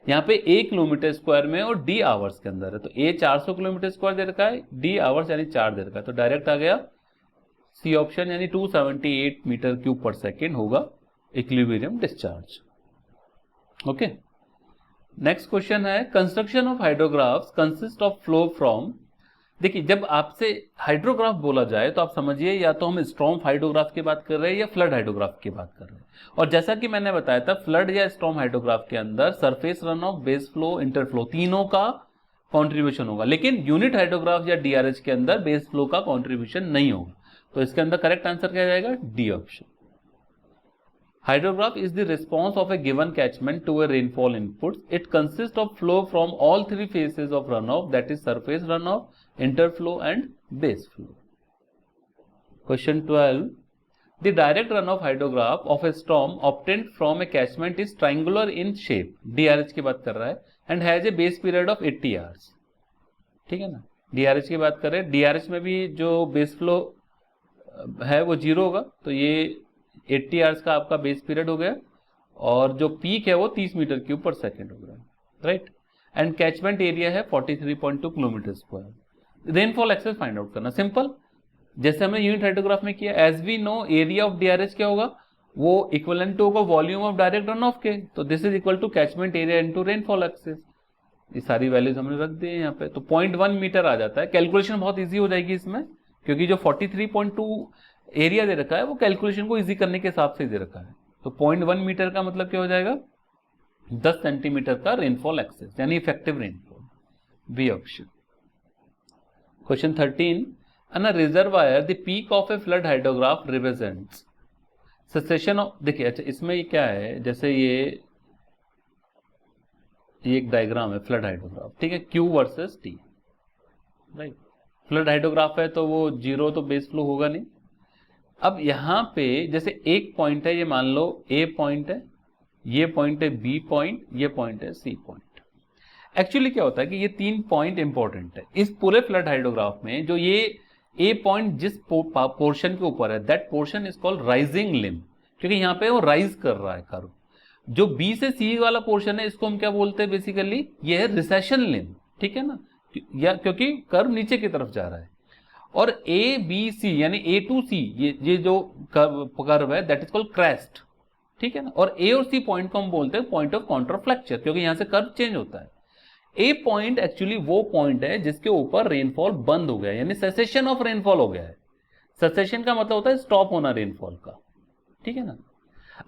यहाँ पे a किलोमीटर स्क्वायर में और d आवर्स के अंदर है, तो a 400 किलोमीटर स्क्वायर दे रखा है, d आवर्स यानी 4 दे रखा है, तो डायरेक्ट आ गया सी ऑप्शन, यानी 278 मीटर क्यूब पर सेकेंड होगा equilibrium discharge. Okay, next question है, construction of hydrographs consist of flow from. देखिए जब आपसे हाइड्रोग्राफ बोला जाए तो आप समझिए या तो हम स्टॉर्म हाइड्रोग्राफ की बात कर रहे हैं या फ्लड हाइड्रोग्राफ की बात कर रहे हैं। और जैसा कि मैंने बताया था फ्लड या स्टॉर्म हाइड्रोग्राफ के अंदर surface run off, base flow, interflow तीनों का कंट्रीब्यूशन होगा, लेकिन यूनिट हाइड्रोग्राफ या डीआरएच के अंदर बेस फ्लो का कंट्रीब्यूशन नहीं होगा। तो इसके अंदर करेक्ट आंसर क्या जाएगा, D option. Hydrograph is the response of a given catchment to a rainfall input. It consists of flow from all 3 phases of runoff, that is surface runoff, interflow and base flow. Question 12. The direct runoff hydrograph of a storm obtained from a catchment is triangular in shape. DRH की बात कर रहा है and has a base period of 80 hours. ठीक है ना, DRH की बात कर रहे हैं, DRH में भी जो base flow है वो 0 होगा, तो ये 80 आवर्स का आपका बेस पीरियड हो गया, और जो पीक है वो 30 मीटर क्यूब पर सेकेंड हो गया, राइट। एंड कैचमेंट एरिया है 43.2 kilometre square. Rainfall excess find out करना सिंपल, जैसे हमने यूनिट हाइड्रोग्राफ में किया। As we know area of DRH क्या होगा, वो इक्विवेलेंट होगा volume of direct run off के, तो this is equal to catchment area into rainfall excess. ये सारी वैल्यूज हमने रख दी है यहाँ पे, तो 0.1 मीटर आ जाता है। कैलकुलेशन बहुत ईजी हो जाएगी इसमें, क्योंकि जो 43.2 एरिया दे रखा है वो कैलकुलेशन को इजी करने के हिसाब से दे रखा है। तो 0.1 मीटर का मतलब क्या हो जाएगा, 10 सेंटीमीटर का रेनफॉल एक्सेस यानी effective rainfall, B option. Question 13, in reservoir the peak of a flood hydrograph represents succession of. देखिए अच्छा इसमें ये क्या है, जैसे ये एक डायग्राम है फ्लड हाइड्रोग्राफ, ठीक है, Q versus T, right. Flood hydrograph है तो वो 0 तो बेस फ्लो होगा नहीं। अब यहां पे जैसे एक पॉइंट है, ये मान लो A पॉइंट है, ये पॉइंट है बी पॉइंट, ये पॉइंट है सी पॉइंट। एक्चुअली क्या होता है कि ये 3 पॉइंट इंपॉर्टेंट है इस पूरे फ्लड हाइड्रोग्राफ में। जो ये ए पॉइंट जिस पोर्शन के ऊपर है, that portion is called rising limb, क्योंकि यहाँ पे वो राइज कर रहा है कर्व। जो बी से सी वाला पोर्शन है, इसको हम क्या बोलते हैं बेसिकली, ये है रिसेशन लिम्ब, ठीक है ना, या क्योंकि कर्व नीचे की तरफ जा रहा है। और ए बी सी यानी ए टू सी, ये जो कर्व है दैट इज कॉल्ड क्रेस्ट, ठीक है ना। और ए और सी पॉइंट को हम बोलते हैं पॉइंट ऑफ कॉन्ट्राफ्लेक्चर, क्योंकि यहां से कर्व चेंज होता है। ए पॉइंट एक्चुअली वो पॉइंट है जिसके ऊपर रेनफॉल बंद हो गया, यानी सेसेशन ऑफ रेनफॉल हो गया है। सेसेशन का मतलब होता है स्टॉप होना रेनफॉल का, ठीक है ना।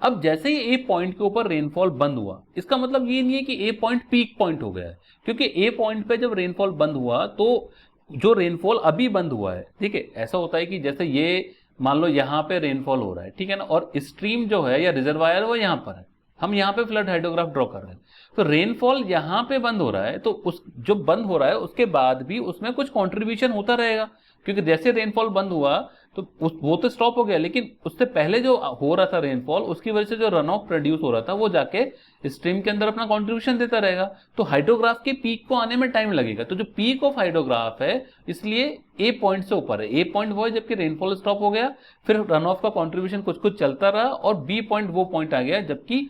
अब जैसे ही ए पॉइंट के ऊपर रेनफॉल बंद हुआ, इसका मतलब ये नहीं है कि ए पॉइंट पीक पॉइंट हो गया है, क्योंकि ए पॉइंट पे जब रेनफॉल बंद हुआ तो जो रेनफॉल अभी बंद हुआ है, ठीक है, ऐसा होता है कि जैसे ये मान लो यहां पे रेनफॉल हो रहा है, ठीक है ना, और स्ट्रीम जो है या रिजर्वायर वो यहां पर है, हम यहां पे फ्लड हाइड्रोग्राफ ड्रॉ कर रहे हैं, तो रेनफॉल यहां पे बंद हो रहा है, तो उस जो बंद हो रहा है उसके बाद भी उसमें कुछ कंट्रीब्यूशन होता रहेगा, क्योंकि जैसे रेनफॉल बंद हुआ तो वो तो स्टॉप हो गया, लेकिन उससे पहले जो हो रहा था रेनफॉल, उसकी वजह से जो रन ऑफ प्रोड्यूस हो रहा था वो जाके स्ट्रीम के अंदर अपना कंट्रीब्यूशन देता रहेगा। तो हाइड्रोग्राफ के पीक को आने में टाइम लगेगा। तो जो पीक ऑफ हाइड्रोग्राफ है, इसलिए ए पॉइंट से ऊपर है। ए पॉइंट वो है जबकि रेनफॉल स्टॉप हो गया, फिर रन ऑफ का कॉन्ट्रीब्यूशन कुछ कुछ चलता रहा, और बी पॉइंट वो पॉइंट आ गया जबकि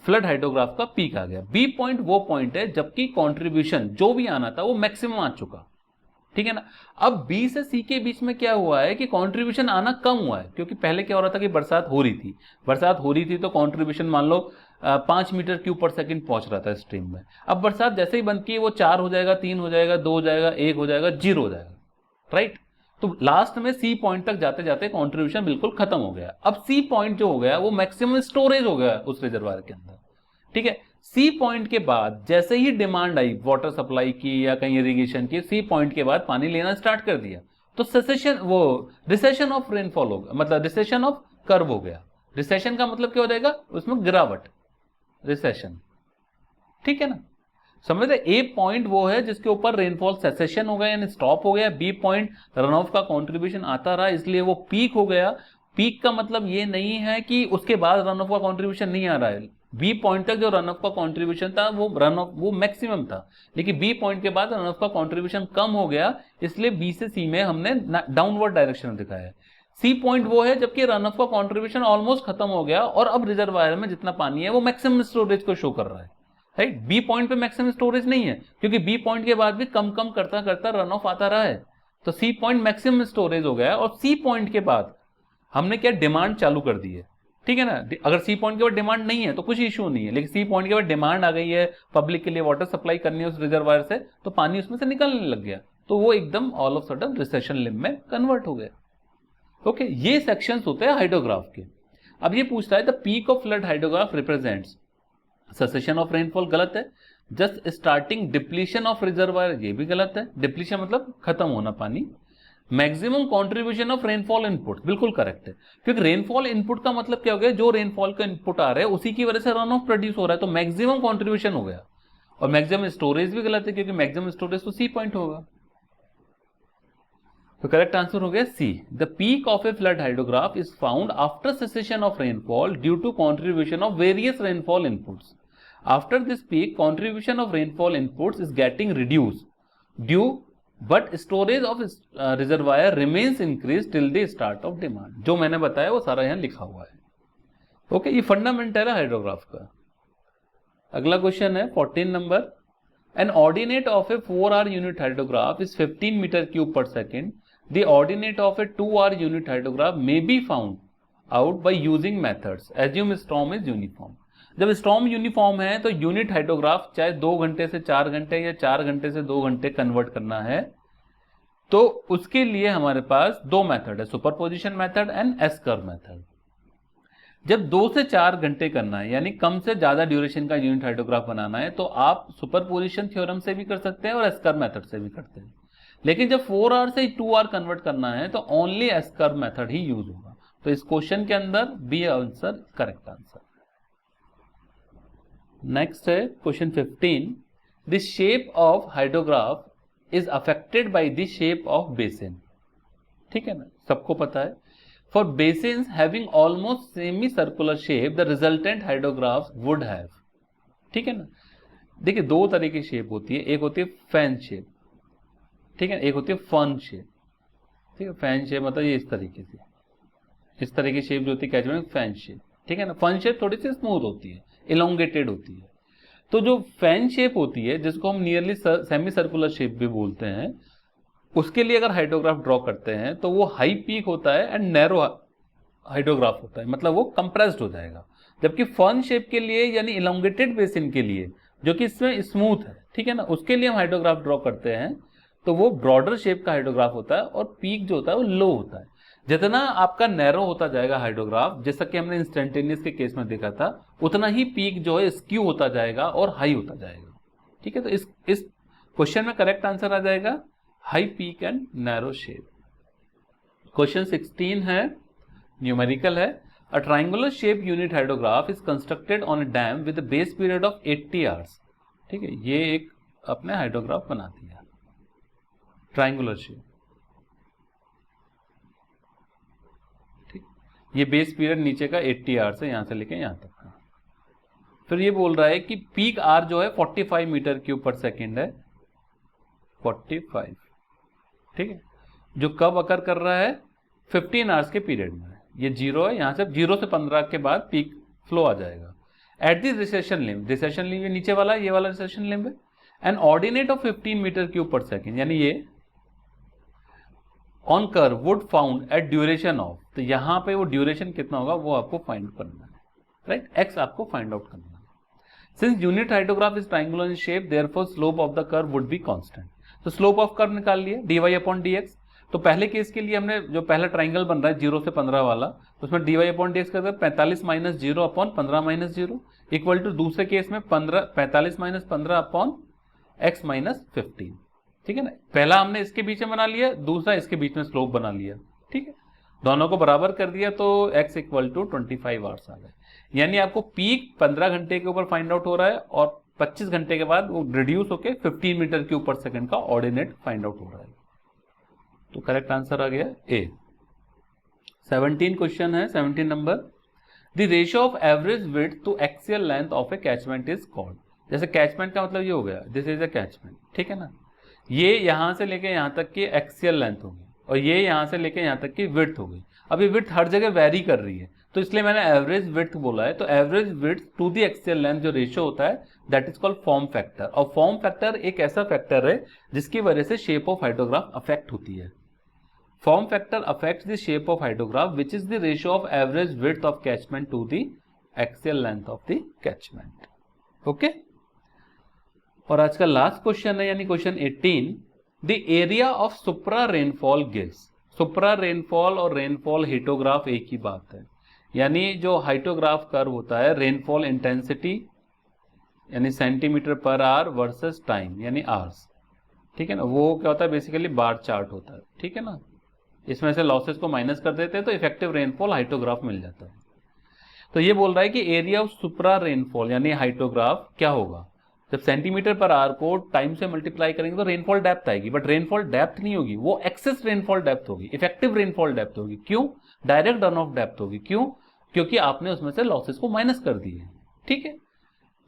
फ्लड हाइड्रोग्राफ का पीक आ गया। बी पॉइंट वो पॉइंट है जबकि कंट्रीब्यूशन जो भी आना था वो मैक्सिमम आ चुका, ठीक है ना। अब बी से सी के बीच में क्या हुआ है कि कंट्रीब्यूशन आना कम हुआ है, क्योंकि पहले क्या हो रहा था कि बरसात हो रही थी तो कंट्रीब्यूशन मान लो 5 मीटर क्यूब पर सेकंड पहुंच रहा था स्ट्रीम में। अब बरसात जैसे ही बंद की, वो 4 हो जाएगा, 3 हो जाएगा, 2 हो जाएगा, 1 हो जाएगा, 0 हो जाएगा, राइट। तो लास्ट में सी पॉइंट तक जाते जाते कंट्रीब्यूशन बिल्कुल खत्म हो गया। अब सी पॉइंट जो हो गया वो मैक्सिमम स्टोरेज हो गया उस रिजर्वायर के अंदर, ठीक है। सी पॉइंट के बाद जैसे ही डिमांड आई वाटर सप्लाई की या कहीं इरिगेशन की, सी पॉइंट के बाद पानी लेना स्टार्ट कर दिया, तो सेसेशन वो रिसेशन ऑफ रेनफॉल हो गया, मतलब रिसेशन ऑफ कर्व हो गया। रिसेशन का मतलब क्या हो जाएगा, उसमें गिरावट, रिसेशन, ठीक है ना। समझ रहे। ए पॉइंट वो है जिसके ऊपर रेनफॉल सेसेशन हो गया यानी स्टॉप हो गया। बी पॉइंट रन ऑफ का कंट्रीब्यूशन आता रहा, इसलिए वो पीक हो गया। पीक का मतलब ये नहीं है कि उसके बाद रन ऑफ का कंट्रीब्यूशन नहीं आ रहा है। बी पॉइंट तक जो रन ऑफ का कंट्रीब्यूशन था वो रन ऑफ वो मैक्सिमम था, लेकिन बी पॉइंट के बाद रन ऑफ का कंट्रीब्यूशन कम हो गया, इसलिए बी से सी में हमने डाउनवर्ड डायरेक्शन दिखाया है। सी पॉइंट वो है जबकि रन ऑफ का कंट्रीब्यूशन ऑलमोस्ट खत्म हो गया और अब रिजर्वायर में जितना पानी है वो मैक्सिमम स्टोरेज को शो कर रहा है, राइट। बी पॉइंट पे मैक्सिमम स्टोरेज नहीं है, क्योंकि बी पॉइंट के बाद भी कम कम करता करता रन ऑफ आता रहा है। तो सी पॉइंट मैक्सिमम स्टोरेज हो गया, और सी पॉइंट के बाद हमने क्या डिमांड चालू कर दी है, ठीक है ना। अगर सी पॉइंट के बाद डिमांड नहीं है तो कुछ इश्यू नहीं है, लेकिन सी पॉइंट के बाद डिमांड आ गई है, पब्लिक के लिए वाटर सप्लाई करनी है उस रिजर्वायर से, तो पानी उसमें से निकलने लग गया, तो वो एकदम all of sudden recession limb में कन्वर्ट हो गया। ओके, ये सेक्शंस होते हैं हाइड्रोग्राफ के। अब ये पूछता है the peak of flood hydrograph represents cessation of rainfall, गलत है। Just starting depletion of reservoir, ये भी गलत है। डिप्लीशन मतलब खत्म होना पानी। Maximum contribution of rainfall input, बिल्कुल करेक्ट है, क्योंकि रेनफॉल इनपुट का मतलब क्या हो गया, जो रेनफॉल का इनपुट आ रहा है उसी की वजह से रन ऑफ प्रोड्यूस हो रहा है, तो मैक्सिमम कंट्रीब्यूशन हो गया। और मैक्सिमम स्टोरेज भी गलत है, क्योंकि मैक्सिमम स्टोरेज तो सी पॉइंट होगा। तो करेक्ट आंसर हो गया C. The peak of a flood hydrograph is found after cessation of rainfall due to contribution of various rainfall inputs. After this peak, contribution of rainfall inputs is getting reduced due, but storage of reservoir remains increased till the start of demand. जो मैंने बताया वो सारा यहाँ लिखा हुआ है। Okay, ये फंडामेंटल है हाइड्रोग्राफ का। अगला क्वेश्चन है 14 number. An ordinate of a 4R unit hydrograph is 15 meter cube per second. The ordinate of a 2R unit hydrograph may be found out by using methods. Assume storm is uniform. जब storm uniform है तो unit hydrograph चाहे 2 घंटे से 4 घंटे या 4 घंटे से 2 घंटे कन्वर्ट करना है, तो उसके लिए हमारे पास 2 मेथड है, superposition method and S curve method. जब 2 से 4 घंटे करना है, यानी कम से ज्यादा ड्यूरेशन का यूनिट हाइड्रोग्राफ बनाना है, तो आप सुपरपोजिशन थ्योरम से भी कर सकते हैं और एस कर्व मेथड से भी करते हैं। लेकिन जब 4R से 2R कन्वर्ट करना है तो ओनली एस कर्व मेथड ही यूज होगा। तो इस क्वेश्चन के अंदर B answer correct answer. Next है question 15। The shape of hydrograph is affected by the shape of basin, ठीक है ना, सबको पता है। For basins having almost semi circular shape the resultant hydrographs would have. ठीक है ना, देखिए दो तरह की शेप होती है, एक होती है फैन शेप, ठीक है, एक होती है फन शेप। ठीक है, फैन शेप मतलब ये इस तरीके से, इस तरह की शेप जो होती है कैचमेंट फैन शेप। ठीक है ना, फन शेप थोड़ी सी स्मूथ होती है, इलोंगेटेड होती है। तो जो फैन शेप होती है, जिसको हम नियरली सेमी सर्कुलर शेप भी बोलते हैं, उसके लिए अगर हाइड्रोग्राफ ड्रॉ करते हैं तो वो हाई पीक होता है एंड नैरो हाइड्रोग्राफ होता है, मतलब वो कंप्रेस्ड हो जाएगा। जबकि फन शेप के लिए यानी इलोंगेटेड बेसिन के लिए, जो कि इसमें स्मूथ है, ठीक है ना, उसके लिए हम हाइड्रोग्राफ ड्रॉ करते हैं तो वो ब्रॉडर शेप का हाइड्रोग्राफ होता है और पीक जो होता है वो लो होता है। जितना आपका नैरो होता जाएगा हाइड्रोग्राफ, जैसा कि हमने इंस्टेंटेनियस के केस में देखा था, उतना ही पीक जो है स्क्यू होता जाएगा और हाई होता जाएगा। ठीक है, तो इस क्वेश्चन में करेक्ट आंसर आ जाएगा high peak and narrow shape. Question 16 है, न्यूमेरिकल है। A triangular shape unit hydrograph is constructed on a dam with base period of 80 hours. ठीक है, ये एक अपने हाइड्रोग्राफ बना दिया ट्राइंगुलर शेप। ठीक, ये बेस पीरियड नीचे का 80 आवर्स है, यहां से लेके यहां तक का। फिर ये बोल रहा है कि पीक आर जो है 45 मीटर क्यूब पर सेकेंड है, 45। ठीक है, जो कब अकर कर रहा है 15 आवर्स के पीरियड में। ये 0 है, यहां से 0 से 15 के बाद पीक फ्लो आ जाएगा। At the recession limb, recession limb ये नीचे वाला, ये वाला रिसेशन लिम्ब है, an ordinate of 15 metre cube per second, यानी ये on curve would found at duration of, तो यहां पे वो ड्यूरेशन कितना होगा वो आपको फाइंड करना है, राइट, एक्स आपको फाइंड आउट करना है। Since unit hydrograph is triangular in shape, therefore slope of the curve would be constant. तो स्लोप ऑफ कर्व निकाल लिया dy अपॉन dx। तो पहले केस के लिए हमने जो पहला ट्राइंगल बन रहा है 0 से 15 वाला, तो उसमें dy अपॉन dx करते 45 minus 0 upon 15 minus 0 equal to दूसरे केस में 45 माइनस 15 अपॉन x माइनस 15। ठीक है ना, पहला हमने इसके बीच में बना लिया, दूसरा इसके बीच में स्लोप बना लिया। ठीक है, दोनों को बराबर कर दिया तो x इक्वल टू 25 आवर्स आ गए। यानी आपको पीक 15 घंटे के ऊपर फाइंड आउट हो रहा है और 25 घंटे के बाद वो रिड्यूस होकर 15 मीटर क्यूब पर सेकंड का ऑर्डिनेट फाइंड आउट हो रहा है। तो करेक्ट आंसर आ गया ए। 17 क्वेश्चन है, 17 number. The ratio of average width to axial length of a catchment is called. जैसे कैचमेंट का मतलब ये हो गया, दिस इज ए कैचमेंट, ठीक है ना, ये यहां से लेके यहां तक की एक्सियल लेंथ होगी और ये यहां से लेके यहां तक की विड्थ हो गई। अब ये विड्थ हर जगह वेरी कर रही है, तो इसलिए मैंने एवरेज विड्थ बोला है। तो average width to the axial length जो रेशियो होता है that is called form factor. और फॉर्म फैक्टर एक ऐसा फैक्टर है जिसकी वजह से शेप ऑफ हाइड्रोग्राफ अफेक्ट होती है। Form factor affects the shape of hydrograph which is the ratio of average width of catchment to the axial length of the catchment. Okay, और आज का लास्ट क्वेश्चन है यानी question 18। The area of supra rainfall gives. Supra rainfall और rainfall hydrograph एक ही बात है, यानी जो हाइड्रोग्राफ कर्व होता है रेनफॉल इंटेंसिटी यानी centimetre per our versus time यानी आवर्स, ठीक है ना, वो क्या होता है बेसिकली बार चार्ट होता है। ठीक है ना, इसमें से लॉसेस को माइनस कर देते हैं तो इफेक्टिव रेनफॉल हाइड्रोग्राफ मिल जाता है। तो ये बोल रहा है कि एरिया ऑफ सुप्रा रेनफॉल यानी हाइड्रोग्राफ क्या होगा, जब सेंटीमीटर पर आवर को टाइम से मल्टीप्लाई करेंगे तो रेनफॉल डेप्थ आएगी, बट रेनफॉल डेप्थ नहीं होगी, वो एक्सेस रेनफॉल डेप्थ होगी, इफेक्टिव रेनफॉल डेप्थ होगी। क्यों? डायरेक्ट रन ऑफ डेप्थ होगी। क्यों? क्योंकि आपने उसमें से लॉसेस को माइनस कर दिए। ठीक है,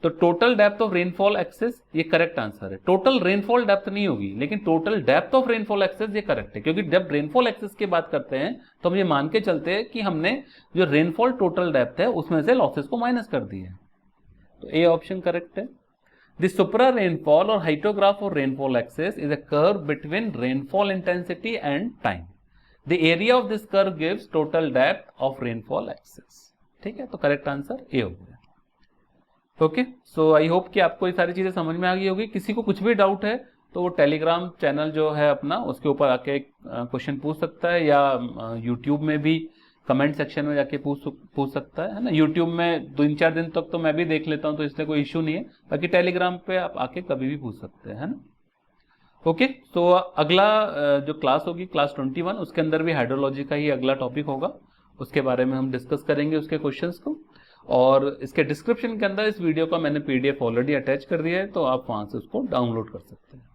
तो total depth of rainfall excess ये करेक्ट आंसर है। टोटल रेनफॉल डेप्थ नहीं होगी लेकिन total depth of rainfall excess ये करेक्ट है, क्योंकि जब रेनफॉल एक्सेस की बात करते हैं तो हम ये मान के चलते हैं कि हमने जो रेनफॉल टोटल डेप्थ है उसमें से लॉसेस को माइनस कर दिए। तो ए ऑप्शन करेक्ट है। The supra rainfall or hydrograph or rainfall axis is a curve between rainfall intensity and time. The area of this curve gives total depth of rainfall axis. ठीक है, तो correct answer A हो गया। Okay, so I hope कि आपको ये सारी चीजें समझ में आ गई होगी। किसी को कुछ भी डाउट है तो वो टेलीग्राम चैनल जो है अपना उसके ऊपर आके क्वेश्चन पूछ सकता है, या यूट्यूब में भी कमेंट सेक्शन में जाके पूछ सकता है ना। यूट्यूब में 2-4 दिन तक तो मैं भी देख लेता हूं तो इसलिए कोई इश्यू नहीं है, बाकी टेलीग्राम पे आप आके कभी भी पूछ सकते हैं, है ना। ओके, तो अगला जो क्लास होगी क्लास 21, उसके अंदर भी हाइड्रोलॉजी का ही अगला टॉपिक होगा, उसके बारे में हम डिस्कस करेंगे उसके क्वेश्चंस को। और इसके डिस्क्रिप्शन के अंदर इस वीडियो का मैंने PDF ऑलरेडी अटैच कर दिया है, तो आप वहां से उसको डाउनलोड कर सकते हैं।